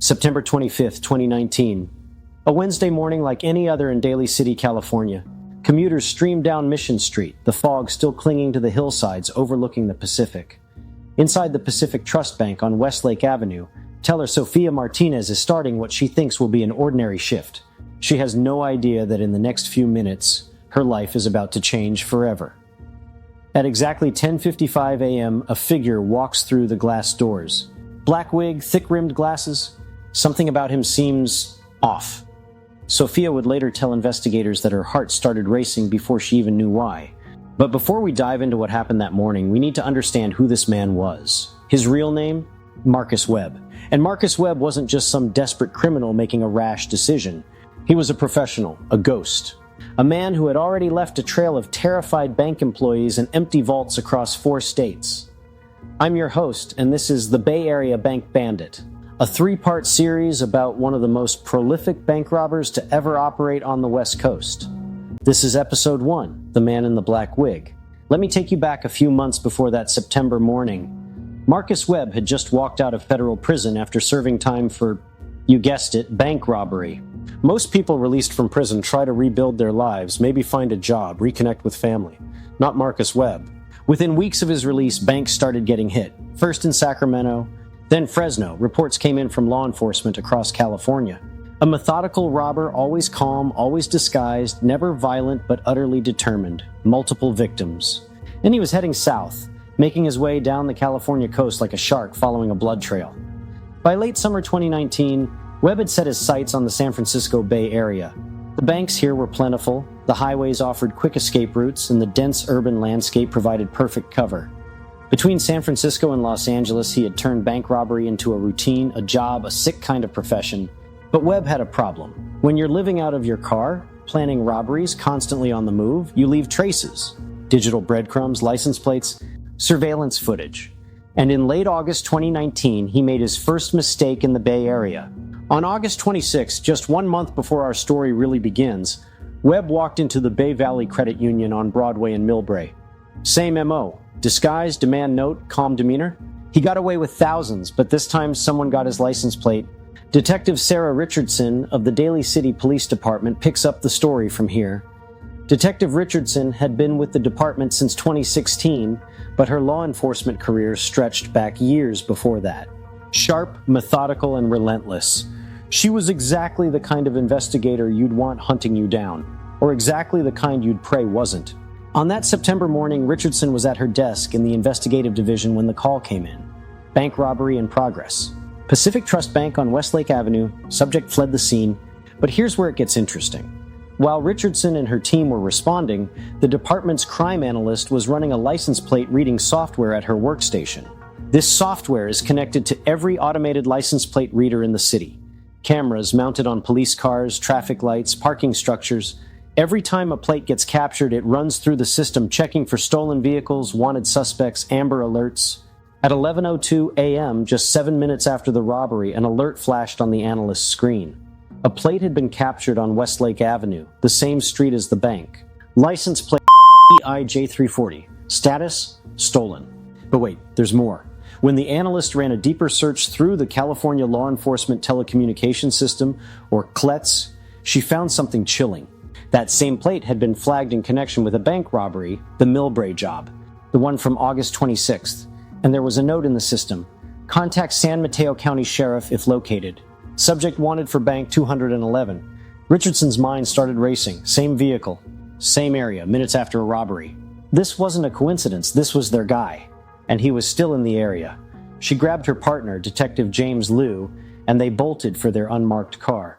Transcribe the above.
September 25th, 2019. A Wednesday morning like any other in Daly City, California. Commuters streamed down Mission Street, the fog still clinging to the hillsides overlooking the Pacific. Inside the Pacific Trust Bank on Westlake Avenue, teller Sofia Martinez is starting what she thinks will be an ordinary shift. She has no idea that in the next few minutes, her life is about to change forever. At exactly 10:55 a.m., a figure walks through the glass doors. Black wig, thick-rimmed glasses. Something about him seems off. Sophia would later tell investigators that her heart started racing before she even knew why. But before we dive into what happened that morning, we need to understand who this man was. His real name? Marcus Webb. And Marcus Webb wasn't just some desperate criminal making a rash decision. He was a professional, a ghost. A man who had already left a trail of terrified bank employees and empty vaults across 4 states. I'm your host, and this is The Bay Area Bank Bandit, a 3-part series about one of the most prolific bank robbers to ever operate on the West Coast. This is episode 1, The Man in the Black Wig. Let me take you back a few months before that September morning. Marcus Webb had just walked out of federal prison after serving time for, you guessed it, bank robbery. Most people released from prison try to rebuild their lives, maybe find a job, reconnect with family. Not Marcus Webb. Within weeks of his release, banks started getting hit. First in Sacramento, then Fresno. Reports came in from law enforcement across California. A methodical robber, always calm, always disguised, never violent but utterly determined. Multiple victims. And he was heading south, making his way down the California coast like a shark following a blood trail. By late summer 2019, Webb had set his sights on the San Francisco Bay Area. The banks here were plentiful, the highways offered quick escape routes, and the dense urban landscape provided perfect cover. Between San Francisco and Los Angeles, he had turned bank robbery into a routine, a job, a sick kind of profession. But Webb had a problem. When you're living out of your car, planning robberies, constantly on the move, you leave traces. Digital breadcrumbs, license plates, surveillance footage. And in late August 2019, he made his first mistake in the Bay Area. On August 26, just 1 month before our story really begins, Webb walked into the Bay Valley Credit Union on Broadway in Millbrae. Same MO. Disguise, demand note, calm demeanor. He got away with thousands, but this time someone got his license plate. Detective Sarah Richardson of the Daly City Police Department picks up the story from here. Detective Richardson had been with the department since 2016, but her law enforcement career stretched back years before that. Sharp, methodical, and relentless. She was exactly the kind of investigator you'd want hunting you down, or exactly the kind you'd pray wasn't. On that September morning, Richardson was at her desk in the investigative division when the call came in. Bank robbery in progress. Pacific Trust Bank on Westlake Avenue, subject fled the scene, but here's where it gets interesting. While Richardson and her team were responding, the department's crime analyst was running a license plate reading software at her workstation. This software is connected to every automated license plate reader in the city. Cameras mounted on police cars, traffic lights, parking structures. Every time a plate gets captured, it runs through the system checking for stolen vehicles, wanted suspects, amber alerts. At 11:02 a.m., just 7 minutes after the robbery, an alert flashed on the analyst's screen. A plate had been captured on Westlake Avenue, the same street as the bank. License plate EIJ340. Status? Stolen. But wait, there's more. When the analyst ran a deeper search through the California Law Enforcement Telecommunications System, or CLETS, she found something chilling. That same plate had been flagged in connection with a bank robbery, the Millbrae job, the one from August 26th. And there was a note in the system. Contact San Mateo County Sheriff if located. Subject wanted for bank 211. Richardson's mind started racing. Same vehicle, same area, minutes after a robbery. This wasn't a coincidence. This was their guy. And he was still in the area. She grabbed her partner, Detective James Liu, and they bolted for their unmarked car.